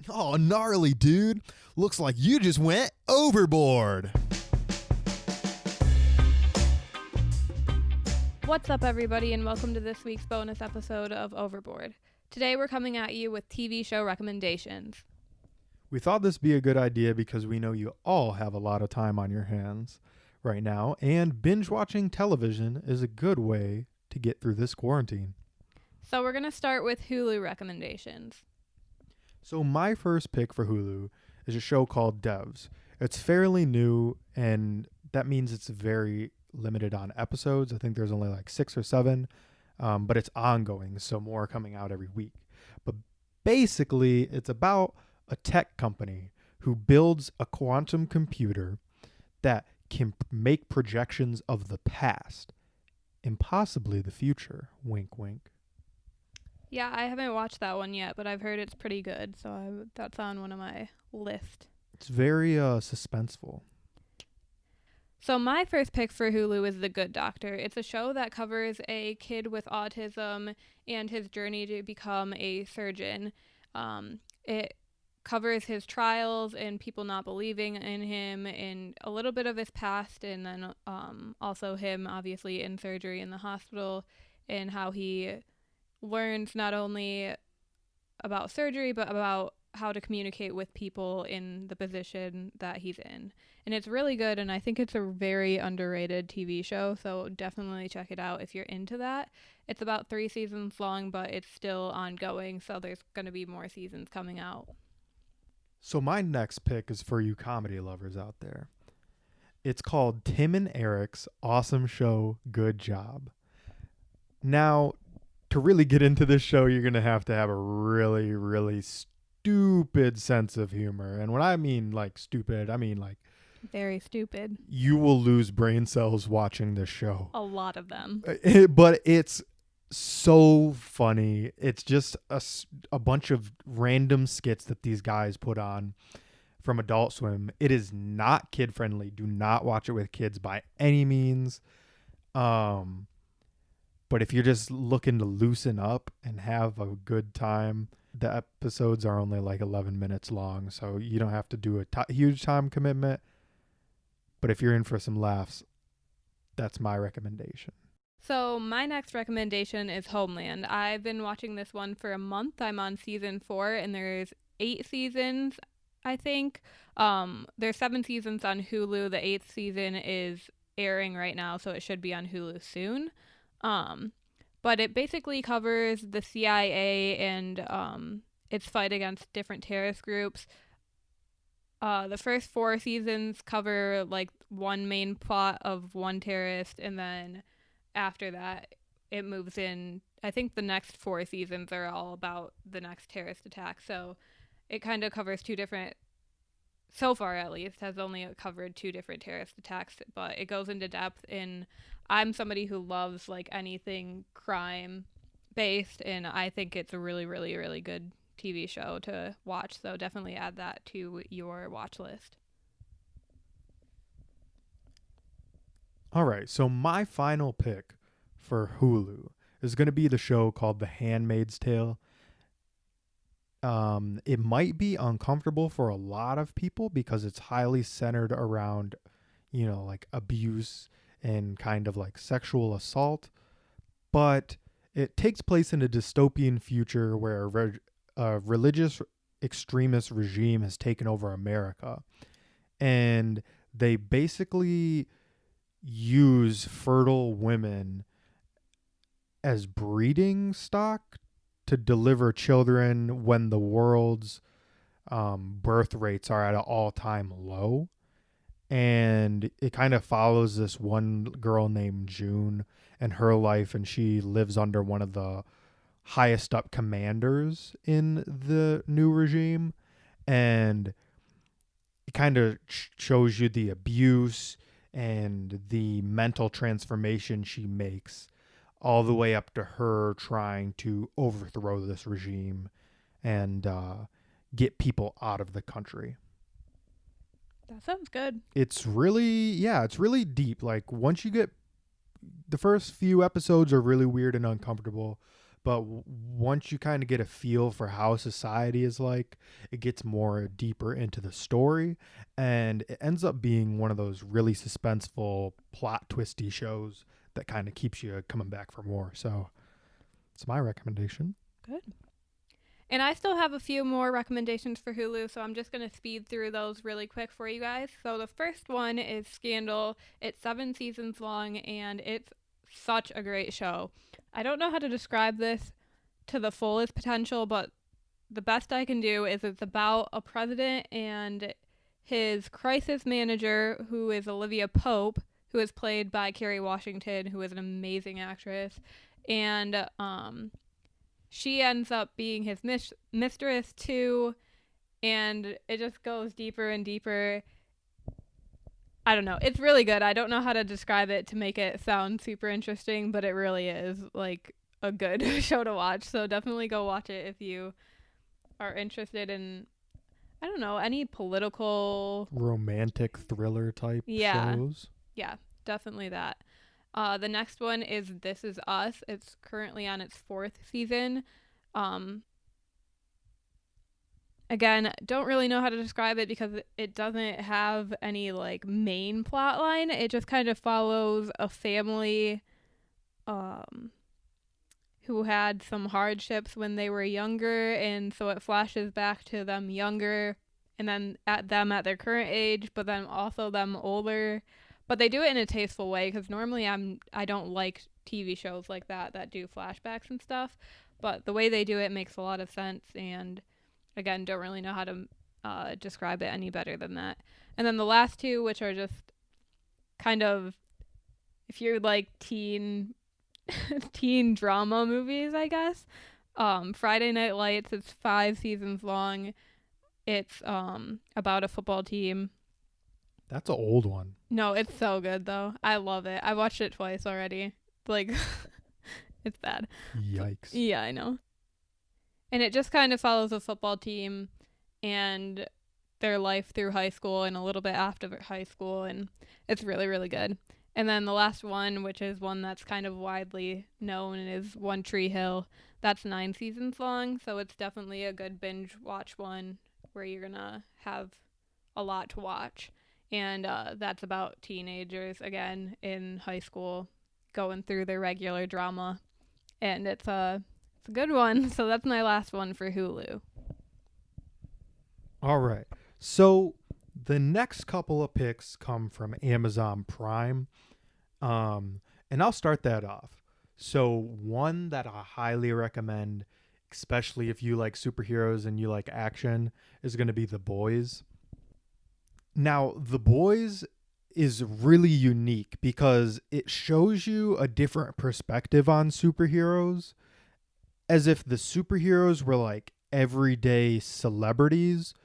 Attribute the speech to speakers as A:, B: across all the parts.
A: Oh, gnarly, dude. Looks like you just went overboard.
B: What's up, everybody, and welcome to this week's bonus episode of Overboard. Today we're coming at you with TV show recommendations.
A: We thought this would be a good idea because we know you all have a lot of time on your hands right now, and binge watching television is a good way to get through this quarantine.
B: So we're going to start with Hulu recommendations.
A: So my first pick for Hulu is a show called Devs. It's fairly new, and that means it's very limited on episodes. I think there's only like 6 or 7, but it's ongoing, so more coming out every week. But basically, it's about a tech company who builds a quantum computer that can make projections of the past and possibly the future. Wink, wink.
B: Yeah, I haven't watched that one yet, but I've heard it's pretty good, so that's on one of my list.
A: It's very suspenseful.
B: So my first pick for Hulu is The Good Doctor. It's a show that covers a kid with autism and his journey to become a surgeon. It covers his trials and people not believing in him and a little bit of his past, and then also him obviously in surgery in the hospital and how he learns not only about surgery but about how to communicate with people in the position that he's in. And it's really good, and I think it's a very underrated TV show, so definitely check it out if you're into that. It's about 3 seasons long, but it's still ongoing, so there's going to be more seasons coming out.
A: So my next pick is for you comedy lovers out there. It's called Tim and Eric's Awesome Show, Good Job. Now, to really get into this show, you're going to have a really, really stupid sense of humor. And when I mean like stupid, I mean like
B: very stupid.
A: You will lose brain cells watching this show.
B: A lot of them.
A: But it's so funny. It's just a bunch of random skits that these guys put on from Adult Swim. It is not kid friendly. Do not watch it with kids by any means. But if you're just looking to loosen up and have a good time, the episodes are only like 11 minutes long, so you don't have to do a huge time commitment. But if you're in for some laughs, that's my recommendation.
B: So my next recommendation is Homeland. I've been watching this one for a month. I'm on season 4, and there's 8 seasons, I think. There's 7 seasons on Hulu. The 8th season is airing right now, so it should be on Hulu soon. But it basically covers the CIA and its fight against different terrorist groups. The first 4 seasons cover like one main plot of one terrorist, and then after that it moves in. I think the next 4 seasons are all about the next terrorist attack. So it kind of covers 2 different, so far at least, has only covered 2 different terrorist attacks, but it goes into depth. And I'm somebody who loves like anything crime based, and I think it's a really, really, really good TV show to watch. So definitely add that to your watch list.
A: All right, so my final pick for Hulu is going to be the show called The Handmaid's Tale. It might be uncomfortable for a lot of people because it's highly centered around, like abuse and kind of like sexual assault. But it takes place in a dystopian future where a religious extremist regime has taken over America. And they basically use fertile women as breeding stock to deliver children when the world's birth rates are at an all-time low. And it kind of follows this one girl named June and her life, and she lives under one of the highest up commanders in the new regime. And it kind of shows you the abuse and the mental transformation she makes, all the way up to her trying to overthrow this regime and get people out of the country.
B: That sounds good.
A: It's really deep. Like once you get, the first few episodes are really weird and uncomfortable, but once you kind of get a feel for how society is like, it gets more deeper into the story, and it ends up being one of those really suspenseful, plot twisty shows that kind of keeps you coming back for more. So it's my recommendation.
B: Good. And I still have a few more recommendations for Hulu, so I'm just going to speed through those really quick for you guys. So the first one is Scandal. It's 7 seasons long, and it's such a great show. I don't know how to describe this to the fullest potential, but the best I can do is it's about a president and his crisis manager, who is Olivia Pope, who is played by Kerry Washington, who is an amazing actress. And she ends up being his mistress too, and it just goes deeper and deeper. I don't know. It's really good. I don't know how to describe it to make it sound super interesting, but it really is like a good show to watch. So definitely go watch it if you are interested in, I don't know, any political
A: romantic thriller type shows.
B: Yeah, definitely that. The next one is This Is Us. It's currently on its 4th season. Again, don't really know how to describe it because it doesn't have any like main plot line. It just kind of follows a family who had some hardships when they were younger, and so it flashes back to them younger and then at their current age, but then also them older. But they do it in a tasteful way, because normally I don't like TV shows like that do flashbacks and stuff. But the way they do it makes a lot of sense, and again, don't really know how to describe it any better than that. And then the last two, which are just kind of, if you're like teen drama movies, I guess. Friday Night Lights. It's 5 seasons long. It's about a football team.
A: That's an old one.
B: No, it's so good though. I love it. I watched it twice already. Like, it's bad.
A: Yikes.
B: Yeah, I know. And it just kind of follows a football team and their life through high school and a little bit after high school, and it's really, really good. And then the last one, which is one that's kind of widely known, is One Tree Hill. That's 9 seasons long, so it's definitely a good binge watch one where you're gonna have a lot to watch. And that's about teenagers, again, in high school, going through their regular drama. And it's a good one. So that's my last one for Hulu.
A: All right. So the next couple of picks come from Amazon Prime. And I'll start that off. So one that I highly recommend, especially if you like superheroes and you like action, is going to be The Boys. Now, The Boys is really unique because it shows you a different perspective on superheroes, as if the superheroes were like everyday celebrities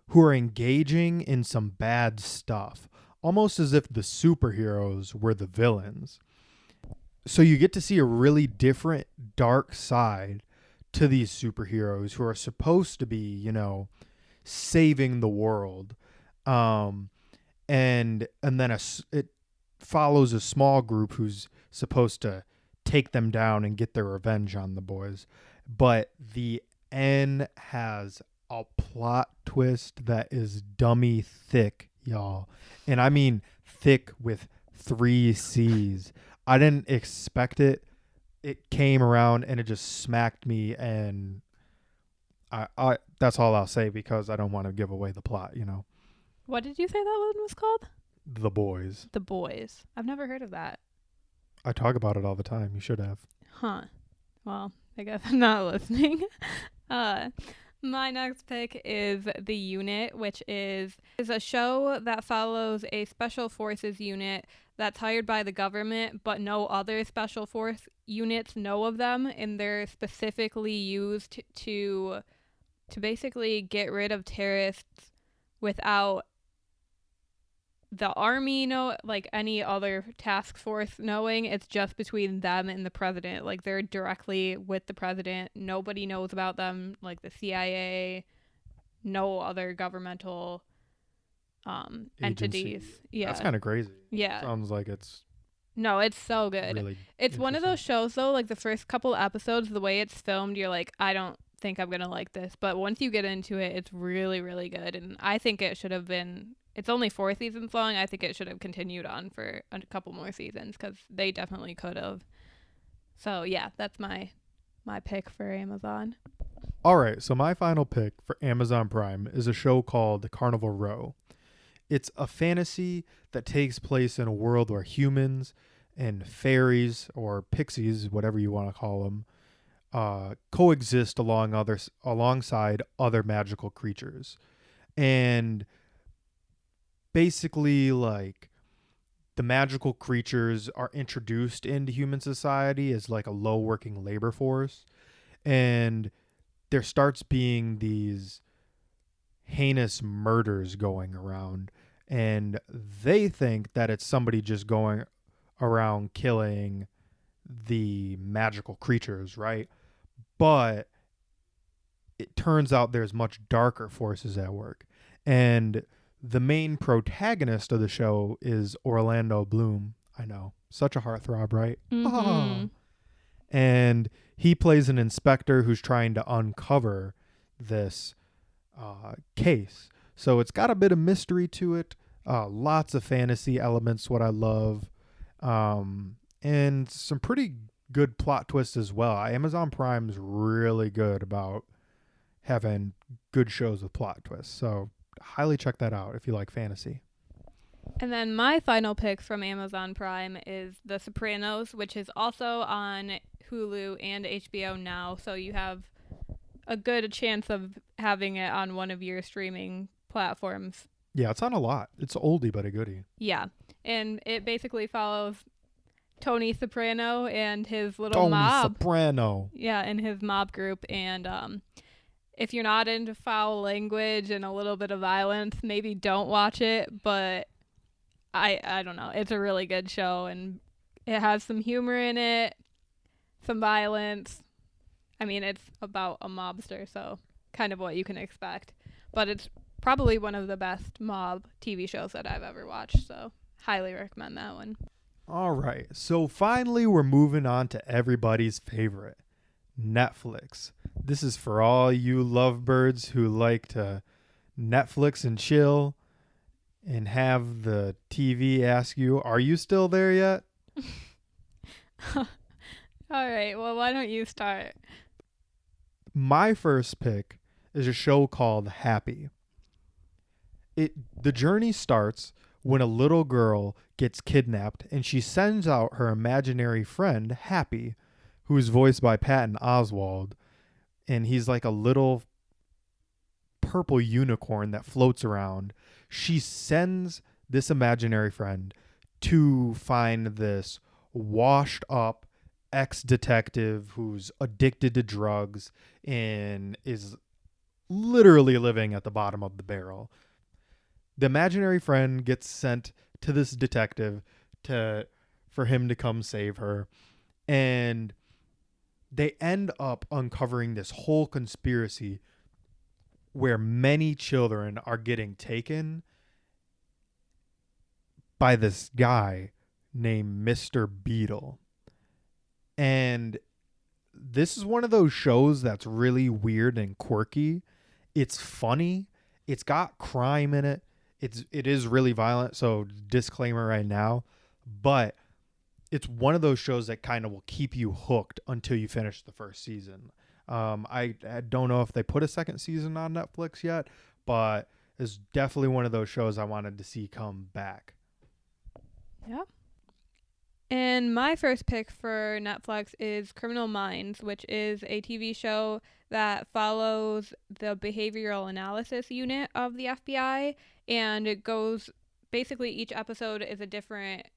A: who are engaging in some bad stuff, almost as if the superheroes were the villains. So you get to see a really different dark side to these superheroes who are supposed to be, saving the world. And then it follows a small group who's supposed to take them down and get their revenge on the boys. But the end has a plot twist that is dummy thick, y'all. And I mean thick with 3 C's. I didn't expect it. It came around and it just smacked me, and I that's all I'll say because I don't want to give away the plot,
B: What did you say that one was called?
A: The Boys.
B: The Boys. I've never heard of that.
A: I talk about it all the time. You should have.
B: Huh. Well, I guess I'm not listening. My next pick is The Unit, which is a show that follows a special forces unit that's hired by the government, but no other special force units know of them, and they're specifically used to basically get rid of terrorists without the army like any other task force knowing. It's just between them and the president. Like, they're directly with the president. Nobody knows about them, like the CIA, no other governmental entities. Yeah,
A: that's kind of crazy.
B: Yeah,
A: Sounds like it's
B: No, it's so good.
A: Really
B: It's one of
A: interesting.
B: those shows though, like the first couple episodes, the way it's filmed, you're like, I don't think I'm gonna like this. But once you get into it, it's really, really good. And I think it should have been. It's only 4 seasons long. I think it should have continued on for a couple more seasons because they definitely could have. So yeah, that's my pick for Amazon.
A: All right, so my final pick for Amazon Prime is a show called Carnival Row. It's a fantasy that takes place in a world where humans and fairies or pixies, whatever you want to call them, coexist alongside other magical creatures. And basically, like, the magical creatures are introduced into human society as like a low working labor force. And there starts being these heinous murders going around, and they think that it's somebody just going around killing the magical creatures, right? But it turns out there's much darker forces at work. And the main protagonist of the show is Orlando Bloom. I know, such a heartthrob, right?
B: Mm-hmm.
A: Oh. And he plays an inspector who's trying to uncover this case. So it's got a bit of mystery to it, lots of fantasy elements, what I love, and some pretty good plot twists as well. Amazon Prime's really good about having good shows with plot twists. So highly check that out if you like fantasy.
B: And then my final pick from Amazon Prime is The Sopranos, which is also on Hulu and HBO now. So you have a good chance of having it on one of your streaming platforms.
A: Yeah, it's on a lot. It's oldie but a goodie.
B: Yeah. And it basically follows Tony Soprano and his little
A: Tony
B: mob.
A: Soprano.
B: Yeah, and his mob group. And if you're not into foul language and a little bit of violence, maybe don't watch it. But I don't know. It's a really good show, and it has some humor in it, some violence. I mean, it's about a mobster, so kind of what you can expect. But it's probably one of the best mob TV shows that I've ever watched, so highly recommend that one.
A: All right. So finally, we're moving on to everybody's favorite, Netflix. This is for all you lovebirds who like to Netflix and chill and have the TV ask you, "Are you still there yet?"
B: All right, well, why don't you start?
A: My first pick is a show called Happy. The journey starts when a little girl gets kidnapped and she sends out her imaginary friend Happy, who is voiced by Patton Oswalt, and he's like a little purple unicorn that floats around. She sends this imaginary friend to find this washed up ex-detective who's addicted to drugs and is literally living at the bottom of the barrel. The imaginary friend gets sent to this detective for him to come save her, and they end up uncovering this whole conspiracy where many children are getting taken by this guy named Mr. Beetle. And this is one of those shows that's really weird and quirky. It's funny. It's got crime in it. It is really violent, so disclaimer right now. But it's one of those shows that kind of will keep you hooked until you finish the first season. I don't know if they put a second season on Netflix yet, but it's definitely one of those shows I wanted to see come back.
B: Yeah. And my first pick for Netflix is Criminal Minds, which is a TV show that follows the behavioral analysis unit of the FBI. And it goes, basically, each episode is a different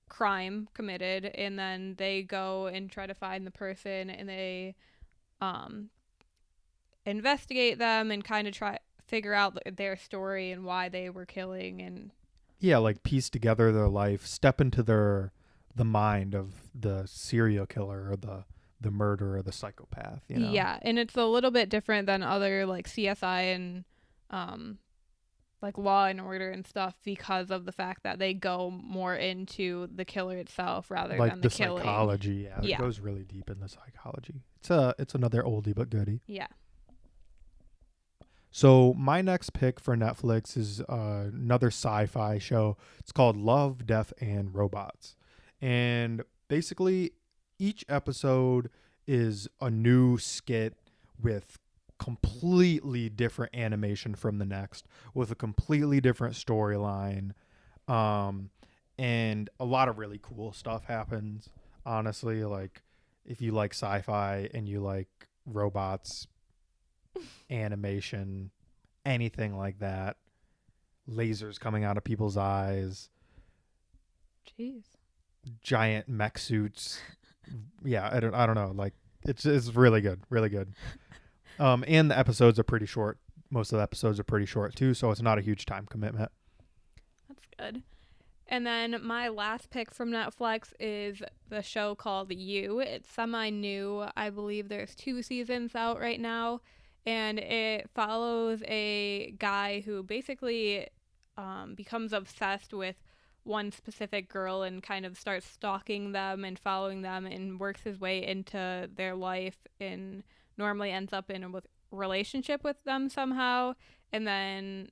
B: crime committed. And then they go and try to find the person, and they investigate them and kind of try figure out their story and why they were killing. And
A: yeah, like piece together their life, step into the mind of the serial killer or the murderer or the psychopath, you know?
B: Yeah, and it's a little bit different than other like CSI and like Law and Order and stuff because of the fact that they go more into the killer itself rather
A: Like
B: than the
A: the
B: killing.
A: psychology. Yeah, it goes really deep in the psychology. It's another oldie but goodie.
B: Yeah.
A: So my next pick for Netflix is another sci-fi show. It's called Love, Death, and Robots. And basically, each episode is a new skit with completely different animation from the next, with a completely different storyline. And a lot of really cool stuff happens. Honestly, like if you like sci-fi and you like robots, animation, anything like that, lasers coming out of people's eyes,
B: Jeez.
A: giant mech suits. Yeah, I don't know. Like it's really good, really good. And the episodes are pretty short. Most of the episodes are pretty short too, so it's not a huge time commitment.
B: That's good. And then my last pick from Netflix is the show called You. It's semi-new. I believe there's 2 seasons out right now. And it follows a guy who basically becomes obsessed with one specific girl and kind of starts stalking them and following them and works his way into their life and normally ends up in a relationship with them somehow. And then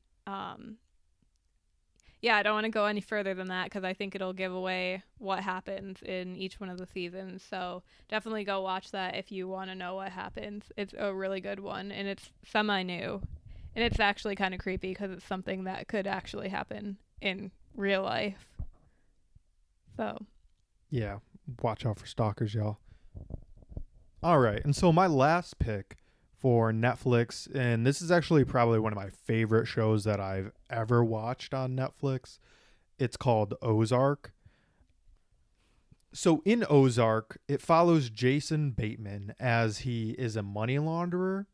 B: yeah, I don't want to go any further than that because I think it'll give away what happens in each one of the seasons. So definitely go watch that if you want to know what happens. It's a really good one, and it's semi-new. And it's actually kind of creepy because it's something that could actually happen in real life. So.
A: Yeah, watch out for stalkers, y'all. All right, and so my last pick for Netflix, and this is actually probably one of my favorite shows that I've ever watched on Netflix. It's called Ozark. So in Ozark, it follows Jason Bateman as he is a money launderer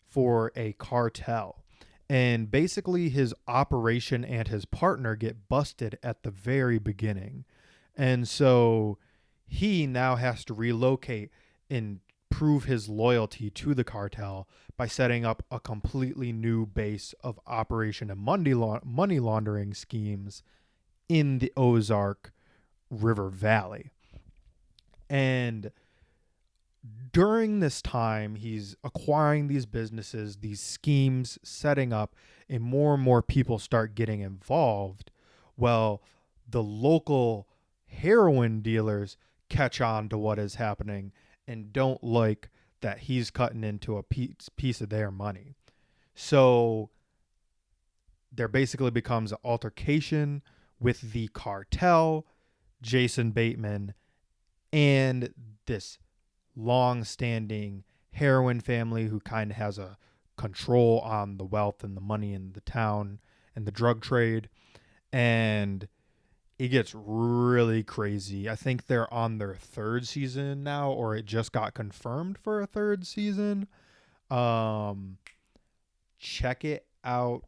A: for a cartel. And basically his operation and his partner get busted at the very beginning. And so he now has to relocate and prove his loyalty to the cartel by setting up a completely new base of operation and money laundering schemes in the Ozark River Valley. And during this time, he's acquiring these businesses, these schemes setting up, and more people start getting involved. Well, the local heroin dealers catch on to what is happening and don't like that he's cutting into a piece of their money. So there basically becomes an altercation with the cartel, Jason Bateman, and this long-standing heroin family who kind of has a control on the wealth and the money in the town and the drug trade. And it gets really crazy. I think they're on their 3rd season now, or it just got confirmed for a 3rd season. Check it out.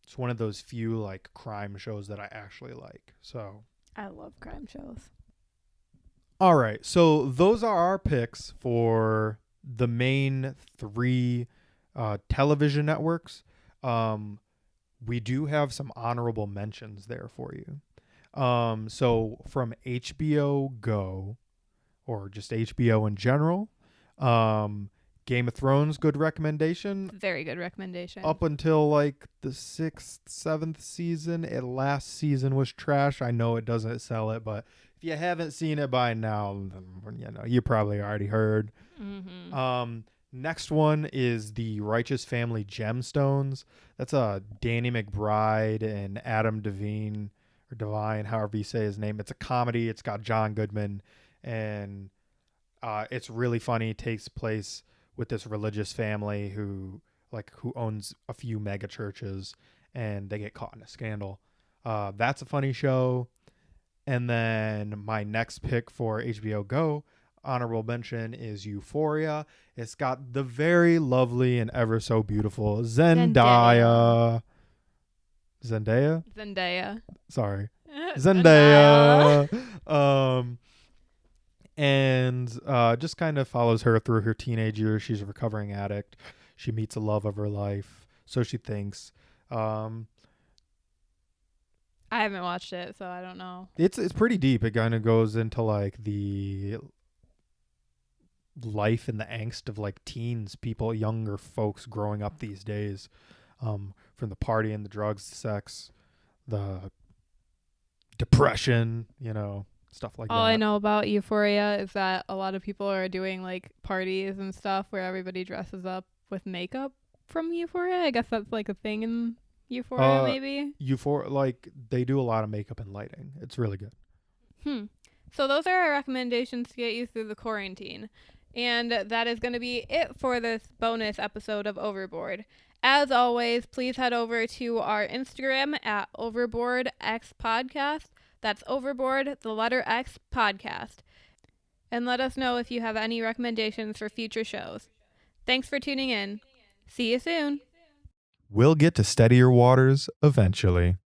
A: It's one of those few like crime shows that I actually like. So
B: I love crime shows.
A: All right. So those are our picks for the main 3 television networks. We do have some honorable mentions there for you. So from HBO Go, or just HBO in general, Game of Thrones, good recommendation.
B: Very good recommendation.
A: Up until like the 6th, 7th season. Last season was trash. I know it doesn't sell it, but if you haven't seen it by now, then, you probably already heard.
B: Mm-hmm.
A: Next one is the Righteous Family Gemstones. That's Danny McBride and Adam Devine, or Devine, however you say his name. It's a comedy. It's got John Goodman, and it's really funny. It takes place with this religious family who owns a few mega churches, and they get caught in a scandal. That's a funny show. And then my next pick for HBO Go, honorable mention, is Euphoria. It's got the very lovely and ever so beautiful Zendaya. Sorry. Zendaya. And just kind of follows her through her teenage years. She's a recovering addict. She meets the love of her life, so she thinks.
B: I haven't watched it, so I don't know.
A: It's pretty deep. It kind of goes into like the life and the angst of like teens, people, younger folks growing up these days, from the partying, the drugs, the sex, the depression, stuff like
B: All I
A: that.
B: know about Euphoria is that a lot of people are doing like parties and stuff where everybody dresses up with makeup from Euphoria. I guess that's like a thing in Euphoria, maybe.
A: Like they do a lot of makeup and lighting. It's really good.
B: So those are our recommendations to get you through the quarantine. And that is going to be it for this bonus episode of Overboard. As always, please head over to our Instagram at Overboard X Podcast. That's Overboard, the letter X Podcast. And let us know if you have any recommendations for future shows. Thanks for tuning in. See you soon.
A: We'll get to steadier waters eventually.